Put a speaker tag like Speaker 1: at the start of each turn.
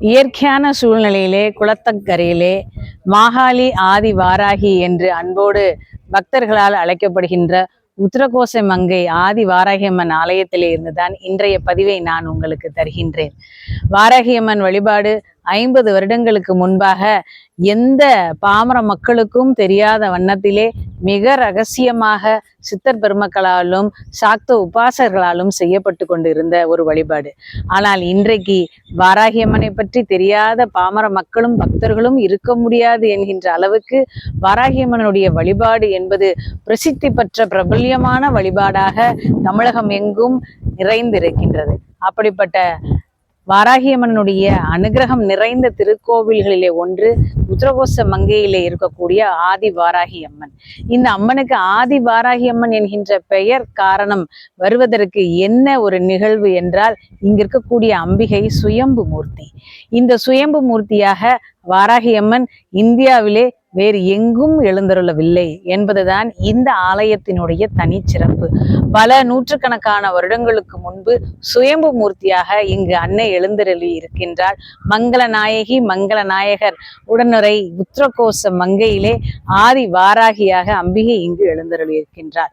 Speaker 1: இயற்கையான சூழ்நிலையிலே குளத்தக்கரையிலே மாகாளி ஆதி வாராகி என்று அன்போடு பக்தர்களால் அழைக்கப்படுகின்ற உத்தரகோச மங்கை ஆதி வாராகியம்மன் ஆலயத்திலே இருந்துதான் இன்றைய பதிவை நான் உங்களுக்கு தருகின்றேன். வாராகியம்மன் வழிபாடு 50 வருடங்களுக்கு முன்பாக எந்த பாமர மக்களுக்கும் தெரியாத வண்ணத்திலே மிக ரகசியமாக சித்தர் பெருமக்களாலும் சாக்த உபாசகர்களாலும் செய்யப்பட்டு கொண்டிருந்த ஒரு வழிபாடு. ஆனால் இன்றைக்கு வாராகியம்மனை பற்றி தெரியாத பாமர மக்களும் பக்தர்களும் இருக்க முடியாது என்கின்ற அளவுக்கு வாராகியம்மனுடைய வழிபாடு என்பது பிரசித்தி பெற்ற பிரபல்யமான வழிபாடாக தமிழகம் எங்கும் நிறைந்திருக்கின்றது. அப்படிப்பட்ட வாராகியம்மனுடைய அனுகிரகம் நிறைந்த திருக்கோவில்களிலே ஒன்று உத்தரகோச மங்கையிலே இருக்கக்கூடிய ஆதி வாராகி அம்மன். இந்த அம்மனுக்கு ஆதி வாராகி அம்மன் என்கின்ற பெயர் காரணம் வருவதற்கு என்ன ஒரு நிகழ்வு என்றால், இங்க இருக்கக்கூடிய அம்பிகை சுயம்பு மூர்த்தி. இந்த சுயம்பு மூர்த்தியாக வாராகி அம்மன் இந்தியாவிலே வேறு எங்கும் எழுந்தருளவில்லை என்பதுதான் இந்த ஆலயத்தினுடைய தனிச்சிறப்பு. பல நூற்றுக்கணக்கான வருடங்களுக்கு முன்பு சுயம்பு மூர்த்தியாக இங்கு அன்னை எழுந்தருளி இருக்கின்றாள். மங்கள நாயகி மங்கள நாயகர் உடனுரை உத்தரகோச மங்கையிலே ஆதி வாராகியாக அம்பிகை இங்கு எழுந்தருளி இருக்கின்றார்.